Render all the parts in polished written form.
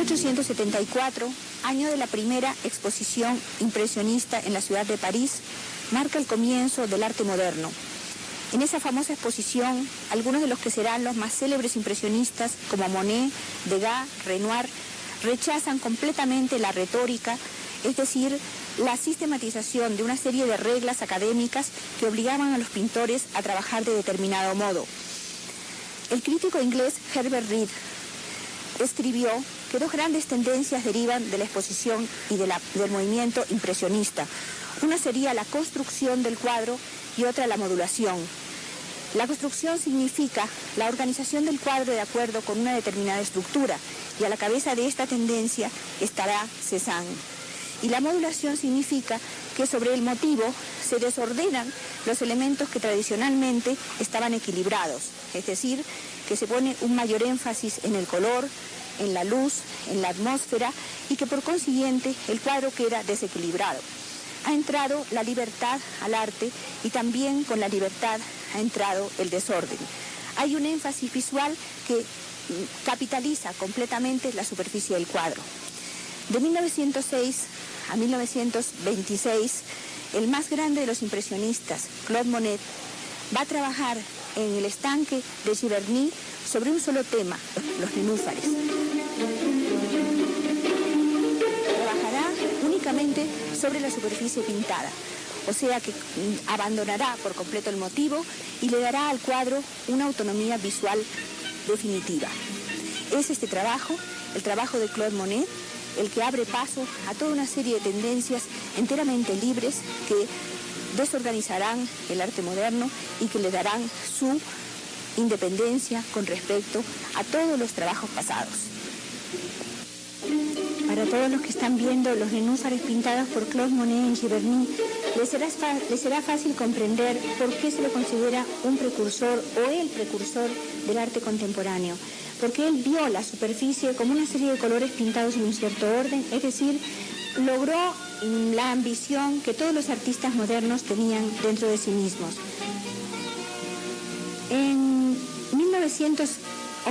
1874, año de la primera exposición impresionista en la ciudad de París, marca el comienzo del arte moderno. En esa famosa exposición, algunos de los que serán los más célebres impresionistas, como Monet, Degas, Renoir, rechazan completamente la retórica, es decir, la sistematización de una serie de reglas académicas que obligaban a los pintores a trabajar de determinado modo. El crítico inglés Herbert Reed escribió que dos grandes tendencias derivan de la exposición y del movimiento impresionista. Una sería la construcción del cuadro y otra la modulación. La construcción significa la organización del cuadro de acuerdo con una determinada estructura, y a la cabeza de esta tendencia estará Cézanne. Y la modulación significa que sobre el motivo se desordenan los elementos que tradicionalmente estaban equilibrados, es decir, que se pone un mayor énfasis en el color, en la luz, en la atmósfera, y que por consiguiente el cuadro queda desequilibrado. Ha entrado la libertad al arte y también con la libertad ha entrado el desorden. Hay un énfasis visual que capitaliza completamente la superficie del cuadro. De 1906 a 1926, el más grande de los impresionistas, Claude Monet, va a trabajar en el estanque de Giverny sobre un solo tema, los nenúfares. Trabajará únicamente sobre la superficie pintada, o sea que abandonará por completo el motivo y le dará al cuadro una autonomía visual definitiva. Es este trabajo, el trabajo de Claude Monet, el que abre paso a toda una serie de tendencias enteramente libres que desorganizarán el arte moderno y que le darán su independencia con respecto a todos los trabajos pasados. Para todos los que están viendo los nenúfares pintados por Claude Monet en Giverny, les será fácil comprender por qué se le considera un precursor o el precursor del arte contemporáneo. Porque él vio la superficie como una serie de colores pintados en un cierto orden, es decir, logró la ambición que todos los artistas modernos tenían dentro de sí mismos. En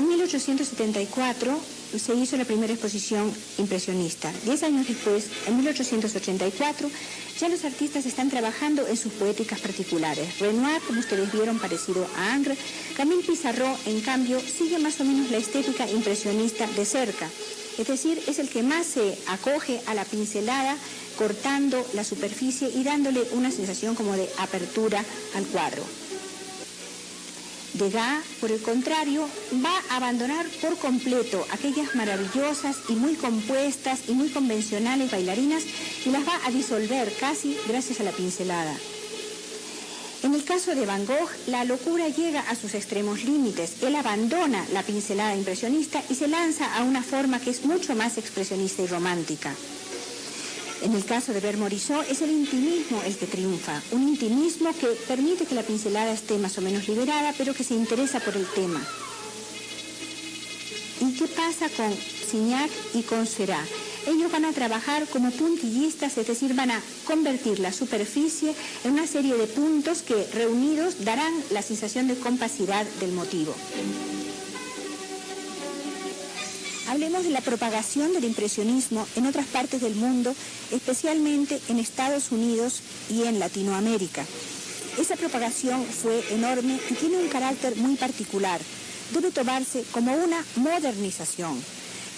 1874 se hizo la primera exposición impresionista. 10 años después, en 1884, ya los artistas están trabajando en sus poéticas particulares. Renoir, como ustedes vieron, parecido a Ingres. Camille Pissarro, en cambio, sigue más o menos la estética impresionista de cerca. Es decir, es el que más se acoge a la pincelada, cortando la superficie y dándole una sensación como de apertura al cuadro. Degas, por el contrario, va a abandonar por completo aquellas maravillosas y muy compuestas y muy convencionales bailarinas y las va a disolver casi gracias a la pincelada. En el caso de Van Gogh, la locura llega a sus extremos límites. Él abandona la pincelada impresionista y se lanza a una forma que es mucho más expresionista y romántica. En el caso de Vermorisot es el intimismo el que triunfa, un intimismo que permite que la pincelada esté más o menos liberada, pero que se interesa por el tema. ¿Y qué pasa con Signac y con Seurat? Ellos van a trabajar como puntillistas, es decir, van a convertir la superficie en una serie de puntos que reunidos darán la sensación de compacidad del motivo. Hablemos de la propagación del impresionismo en otras partes del mundo, especialmente en Estados Unidos y en Latinoamérica. Esa propagación fue enorme y tiene un carácter muy particular. Debe tomarse como una modernización.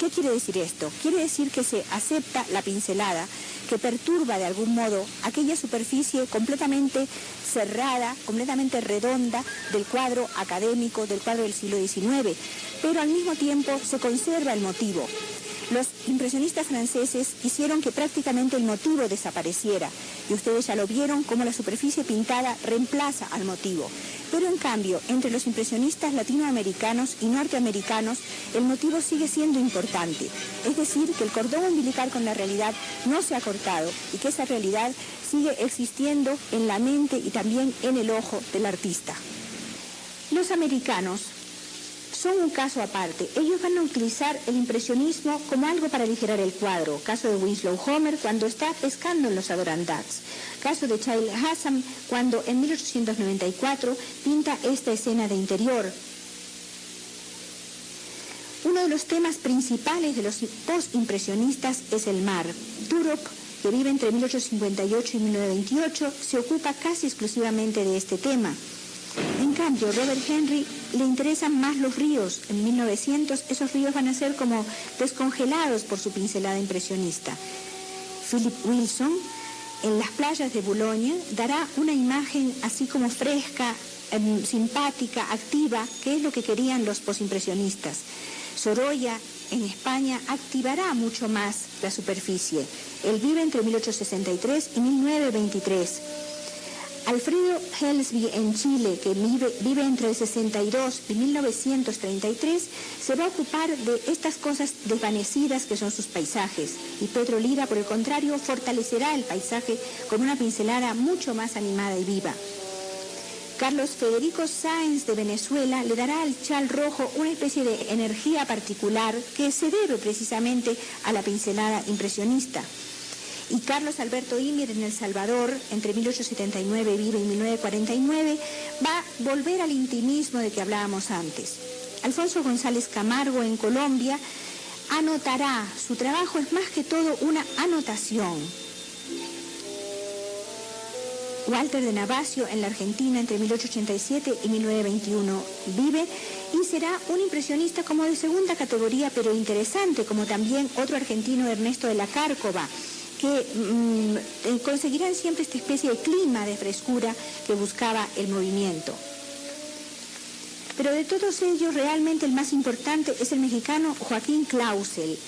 ¿Qué quiere decir esto? Quiere decir que se acepta la pincelada, que perturba de algún modo aquella superficie completamente cerrada, completamente redonda del cuadro académico, del cuadro del siglo XIX, pero al mismo tiempo se conserva el motivo. Los impresionistas franceses hicieron que prácticamente el motivo desapareciera, y ustedes ya lo vieron cómo la superficie pintada reemplaza al motivo. Pero en cambio, entre los impresionistas latinoamericanos y norteamericanos, el motivo sigue siendo importante. Es decir, que el cordón umbilical con la realidad no se ha cortado y que esa realidad sigue existiendo en la mente y también en el ojo del artista. Los americanos son un caso aparte. Ellos van a utilizar el impresionismo como algo para aligerar el cuadro. Caso de Winslow Homer cuando está pescando en los Adirondacks. Caso de Charles Hassan cuando en 1894 pinta esta escena de interior. Uno de los temas principales de los postimpresionistas es el mar. Turop, que vive entre 1858 y 1928, se ocupa casi exclusivamente de este tema. En cambio, Robert Henry le interesan más los ríos. En 1900 esos ríos van a ser como descongelados por su pincelada impresionista. Philip Wilson, en las playas de Boulogne, dará una imagen así como fresca, simpática, activa, que es lo que querían los posimpresionistas. Sorolla, en España, activará mucho más la superficie. Él vive entre 1863 y 1923. Alfredo Helsby, en Chile, que vive entre el 62 y 1933, se va a ocupar de estas cosas desvanecidas que son sus paisajes. Y Pedro Lira, por el contrario, fortalecerá el paisaje con una pincelada mucho más animada y viva. Carlos Federico Sáenz de Venezuela le dará al chal rojo una especie de energía particular que se debe precisamente a la pincelada impresionista. Y Carlos Alberto Ímir, en El Salvador, entre 1879 vive y 1949, va a volver al intimismo de que hablábamos antes. Alfonso González Camargo, en Colombia, anotará, su trabajo es más que todo una anotación. Walter de Navacio, en la Argentina, entre 1887 y 1921 vive y será un impresionista como de segunda categoría, pero interesante, como también otro argentino, Ernesto de la Cárcova, que conseguirán siempre esta especie de clima de frescura que buscaba el movimiento. Pero de todos ellos, realmente el más importante es el mexicano Joaquín Clausel.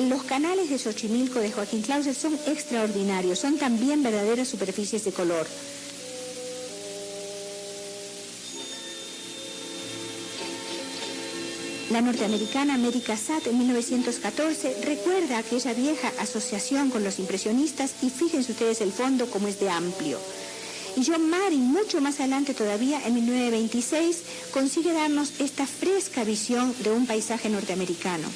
Los canales de Xochimilco de Joaquín Clausel son extraordinarios, son también verdaderas superficies de color. La norteamericana America Satt, en 1914, recuerda aquella vieja asociación con los impresionistas y fíjense ustedes el fondo como es de amplio. Y John Marin, mucho más adelante todavía, en 1926, consigue darnos esta fresca visión de un paisaje norteamericano.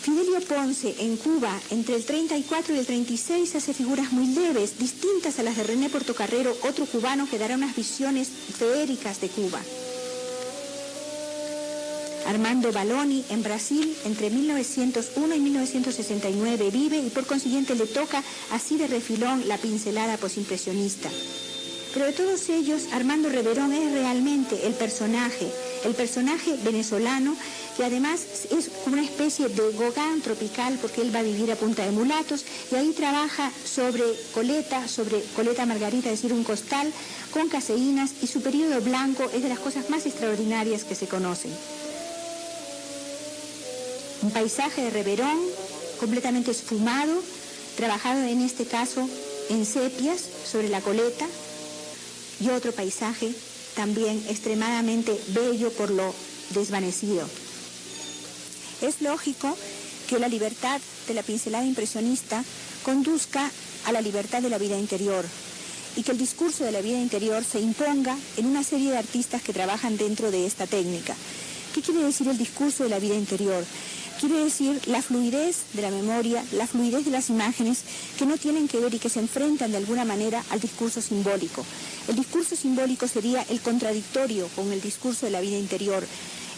Fidelio Ponce, en Cuba, entre el 34 y el 36, hace figuras muy leves, distintas a las de René Portocarrero, otro cubano que dará unas visiones feéricas de Cuba. Armando Baloni, en Brasil, entre 1901 y 1969 vive y por consiguiente le toca así de refilón la pincelada posimpresionista. Pero de todos ellos, Armando Reverón es realmente el personaje venezolano, que además es una especie de Gauguin tropical, porque él va a vivir a Punta de Mulatos y ahí trabaja sobre coleta margarita, es decir, un costal con caseínas, y su periodo blanco es de las cosas más extraordinarias que se conocen. Un paisaje de Reverón, completamente esfumado, trabajado en este caso en sepias sobre la coleta, y otro paisaje también extremadamente bello por lo desvanecido. Es lógico que la libertad de la pincelada impresionista conduzca a la libertad de la vida interior y que el discurso de la vida interior se imponga en una serie de artistas que trabajan dentro de esta técnica. ¿Qué quiere decir el discurso de la vida interior? Quiere decir la fluidez de la memoria, la fluidez de las imágenes que no tienen que ver y que se enfrentan de alguna manera al discurso simbólico. El discurso simbólico sería el contradictorio con el discurso de la vida interior.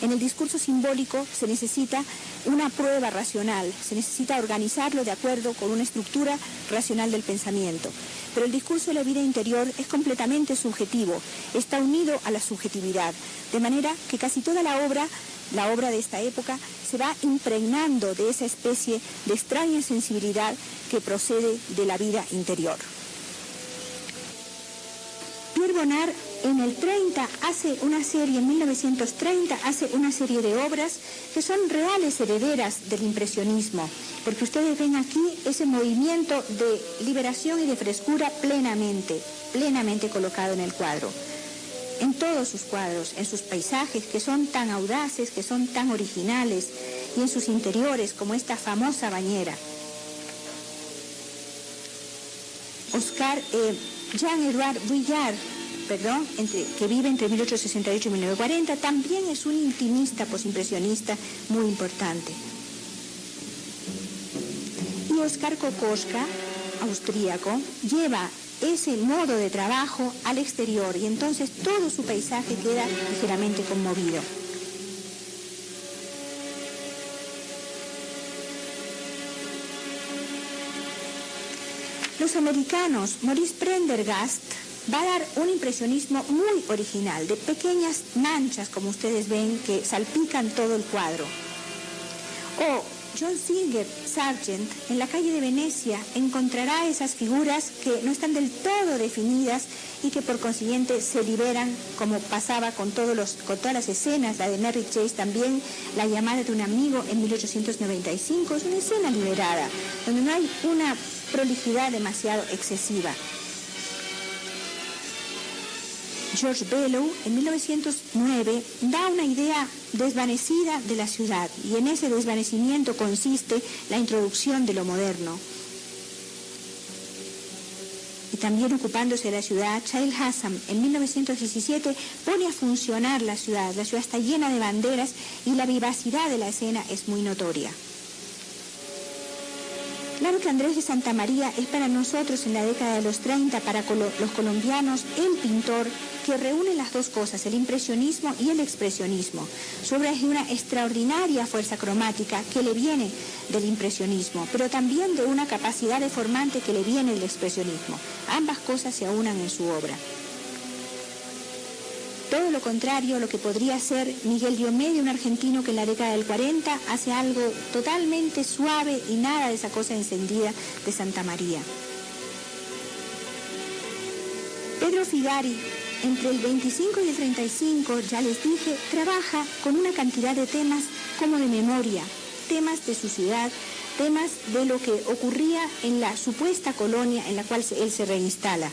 En el discurso simbólico se necesita una prueba racional, se necesita organizarlo de acuerdo con una estructura racional del pensamiento. Pero el discurso de la vida interior es completamente subjetivo, está unido a la subjetividad, de manera que casi toda la obra de esta época, se va impregnando de esa especie de extraña sensibilidad que procede de la vida interior. Pierre Bonnard en el 30 hace una serie, en 1930 hace una serie de obras que son reales herederas del impresionismo, porque ustedes ven aquí ese movimiento de liberación y de frescura plenamente colocado en el cuadro. En todos sus cuadros, en sus paisajes que son tan audaces, que son tan originales, y en sus interiores como esta famosa bañera. Jean-Edouard Vuillard, que vive entre 1868 y 1940, también es un intimista posimpresionista muy importante. Y Oskar Kokoschka, austríaco, lleva ese modo de trabajo al exterior y entonces todo su paisaje queda ligeramente conmovido. Los americanos, Maurice Prendergast, va a dar un impresionismo muy original, de pequeñas manchas, como ustedes ven, que salpican todo el cuadro. O John Singer Sargent, en la calle de Venecia, encontrará esas figuras que no están del todo definidas y que por consiguiente se liberan, como pasaba con todas las escenas, la de Merritt Chase también, la llamada de un amigo en 1895, es una escena liberada, donde no hay una prolijidad demasiado excesiva. George Bellow, en 1909, da una idea desvanecida de la ciudad, y en ese desvanecimiento consiste la introducción de lo moderno. Y también ocupándose de la ciudad, Chael Hassam, en 1917, pone a funcionar la ciudad. La ciudad está llena de banderas y la vivacidad de la escena es muy notoria. Claro que Andrés de Santa María es para nosotros en la década de los 30, para los colombianos, el pintor que reúne las dos cosas, el impresionismo y el expresionismo. Su obra es de una extraordinaria fuerza cromática que le viene del impresionismo, pero también de una capacidad deformante que le viene del expresionismo. Ambas cosas se aunan en su obra. Todo lo contrario, lo que podría ser Miguel Diomedes, un argentino que en la década del 40 hace algo totalmente suave y nada de esa cosa encendida de Santa María. Pedro Figari, entre el 25 y el 35, ya les dije, trabaja con una cantidad de temas como de memoria, temas de su ciudad, temas de lo que ocurría en la supuesta colonia en la cual él se reinstala.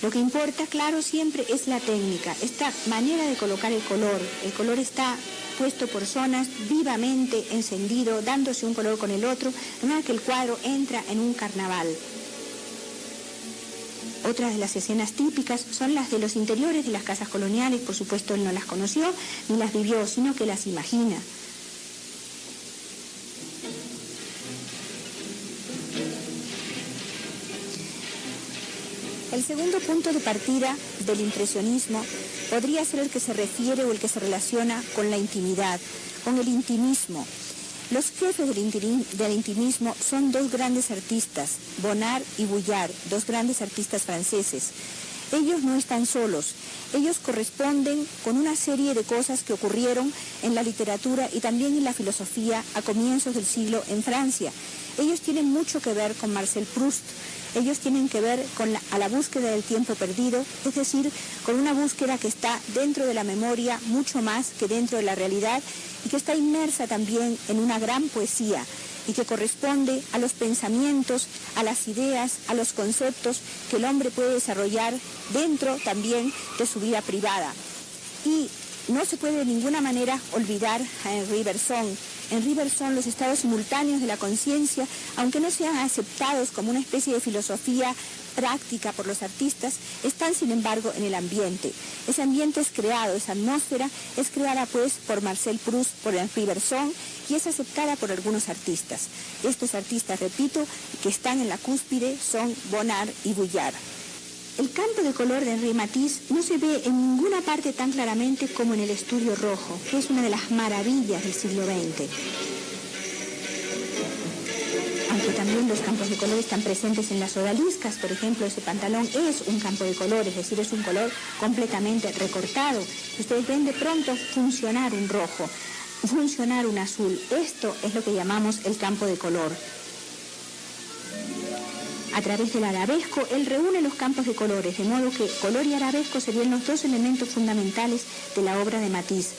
Lo que importa, claro, siempre es la técnica, esta manera de colocar el color. El color está puesto por zonas, vivamente encendido, dándose un color con el otro, de manera que el cuadro entra en un carnaval. Otras de las escenas típicas son las de los interiores de las casas coloniales. Por supuesto, él no las conoció ni las vivió, sino que las imagina. El segundo punto de partida del impresionismo podría ser el que se refiere o el que se relaciona con la intimidad, con el intimismo. Los jefes del intimismo son dos grandes artistas, Bonnard y Vuillard, dos grandes artistas franceses. Ellos no están solos, ellos corresponden con una serie de cosas que ocurrieron en la literatura y también en la filosofía a comienzos del siglo en Francia. Ellos tienen mucho que ver con Marcel Proust. Ellos tienen que ver con la búsqueda del tiempo perdido, es decir, con una búsqueda que está dentro de la memoria mucho más que dentro de la realidad y que está inmersa también en una gran poesía y que corresponde a los pensamientos, a las ideas, a los conceptos que el hombre puede desarrollar dentro también de su vida privada. Y no se puede de ninguna manera olvidar a Henri Bergson. Henri Bergson, los estados simultáneos de la conciencia, aunque no sean aceptados como una especie de filosofía práctica por los artistas, están sin embargo en el ambiente. Ese ambiente es creado, esa atmósfera es creada pues por Marcel Proust, por Henri Bergson, y es aceptada por algunos artistas. Estos artistas, repito, que están en la cúspide son Bonnard y Vuillard. El campo de color de Henri Matisse no se ve en ninguna parte tan claramente como en el estudio rojo, que es una de las maravillas del siglo XX. Aunque también los campos de color están presentes en las odaliscas, por ejemplo, ese pantalón es un campo de color, es decir, es un color completamente recortado. Ustedes ven de pronto funcionar un rojo, funcionar un azul. Esto es lo que llamamos el campo de color. A través del arabesco, él reúne los campos de colores, de modo que color y arabesco serían los dos elementos fundamentales de la obra de Matisse,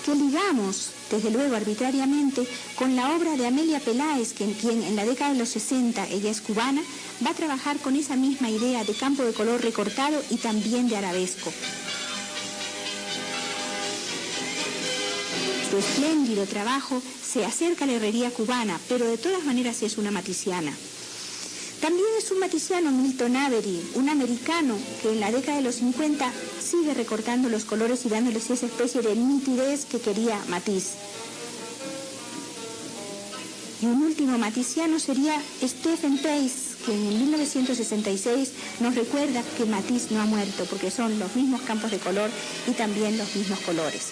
que ligamos, desde luego arbitrariamente, con la obra de Amelia Peláez, quien en la década de los 60, ella es cubana, va a trabajar con esa misma idea de campo de color recortado y también de arabesco. Su espléndido trabajo se acerca a la herrería cubana, pero de todas maneras es una matisiana. También es un matisiano Milton Avery, un americano que en la década de los 50 sigue recortando los colores y dándoles esa especie de nitidez que quería Matisse. Y un último matisiano sería Stephen Pace, que en 1966 nos recuerda que Matisse no ha muerto, porque son los mismos campos de color y también los mismos colores.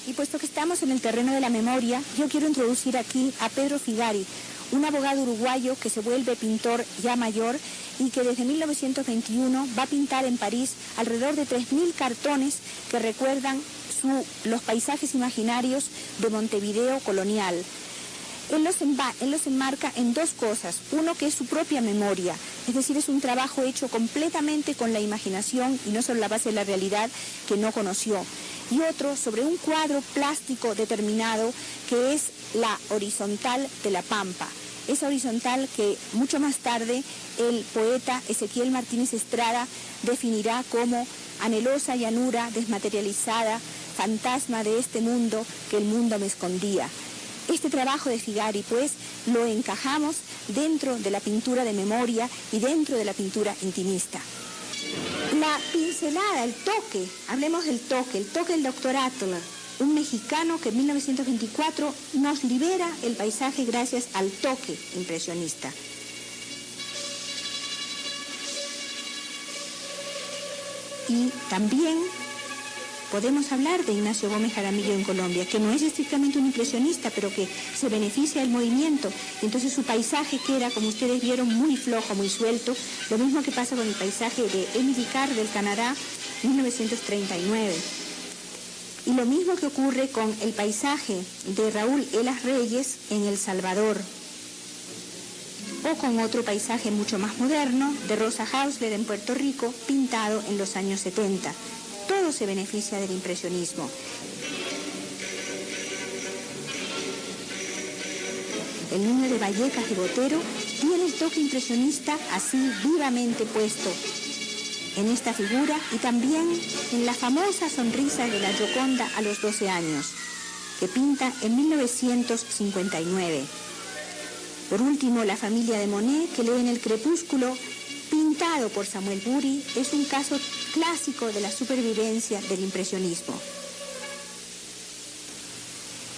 Y puesto que estamos en el terreno de la memoria, yo quiero introducir aquí a Pedro Figari, un abogado uruguayo que se vuelve pintor ya mayor y que desde 1921 va a pintar en París alrededor de 3.000 cartones que recuerdan los paisajes imaginarios de Montevideo colonial. Él los enmarca en dos cosas. Uno, que es su propia memoria, es decir, es un trabajo hecho completamente con la imaginación y no sobre la base de la realidad que no conoció. Y otro, sobre un cuadro plástico determinado, que es la horizontal de la Pampa. Esa horizontal que mucho más tarde el poeta Ezequiel Martínez Estrada definirá como anhelosa llanura desmaterializada, fantasma de este mundo que el mundo me escondía. Este trabajo de Figari, pues, lo encajamos dentro de la pintura de memoria y dentro de la pintura intimista. La pincelada, el toque, hablemos del toque, el toque del Dr. Atler, un mexicano que en 1924 nos libera el paisaje gracias al toque impresionista. Y también podemos hablar de Ignacio Gómez Jaramillo en Colombia, que no es estrictamente un impresionista, pero que se beneficia del movimiento. Entonces su paisaje queda, como ustedes vieron, muy flojo, muy suelto. Lo mismo que pasa con el paisaje de Émile Carr del Canadá, 1939. Y lo mismo que ocurre con el paisaje de Raúl Elas Reyes en El Salvador. O con otro paisaje mucho más moderno de Rosa Hausler en Puerto Rico, pintado en los años 70. Todo se beneficia del impresionismo. El niño de Vallecas de Botero tiene el toque impresionista así vivamente puesto en esta figura y también en la famosa sonrisa de la Gioconda a los 12 años, que pinta en 1959. Por último, la familia de Monet, que lee en El Crepúsculo, pintado por Samuel Bury, es un caso clásico de la supervivencia del impresionismo.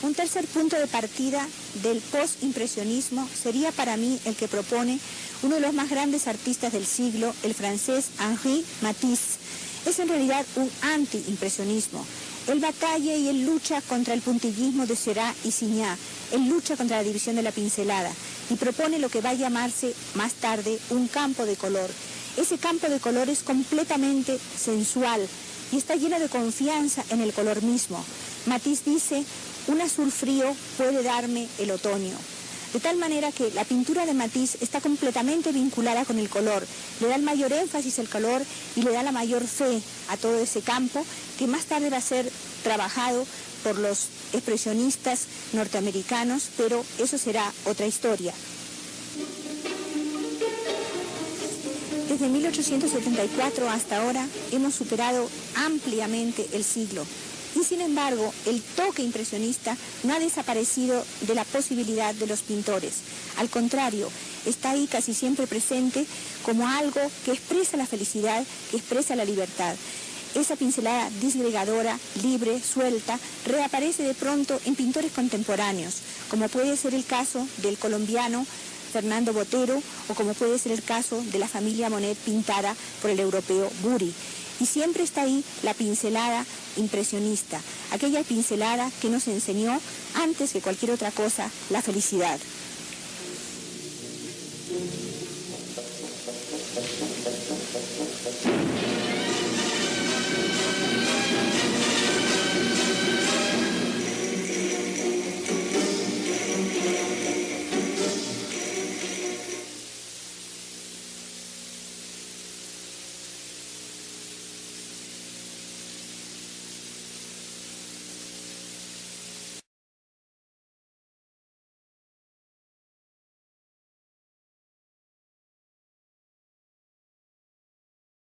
Un tercer punto de partida del postimpresionismo sería para mí el que propone uno de los más grandes artistas del siglo, el francés Henri Matisse. Es en realidad un anti-impresionismo. Él batalla y él lucha contra el puntillismo de Seurat y Signac. Él lucha contra la división de la pincelada y propone lo que va a llamarse más tarde un campo de color. Ese campo de color es completamente sensual y está lleno de confianza en el color mismo. Matisse dice: un azul frío puede darme el otoño. De tal manera que la pintura de Matisse está completamente vinculada con el color. Le da el mayor énfasis al color y le da la mayor fe a todo ese campo que más tarde va a ser trabajado por los expresionistas norteamericanos, pero eso será otra historia. Desde 1874 hasta ahora hemos superado ampliamente el siglo. Y sin embargo, el toque impresionista no ha desaparecido de la posibilidad de los pintores. Al contrario, está ahí casi siempre presente como algo que expresa la felicidad, que expresa la libertad. Esa pincelada disgregadora, libre, suelta, reaparece de pronto en pintores contemporáneos, como puede ser el caso del colombiano Fernando Botero o como puede ser el caso de la familia Monet pintada por el europeo Bury. Y siempre está ahí la pincelada impresionista, aquella pincelada que nos enseñó, antes que cualquier otra cosa, la felicidad.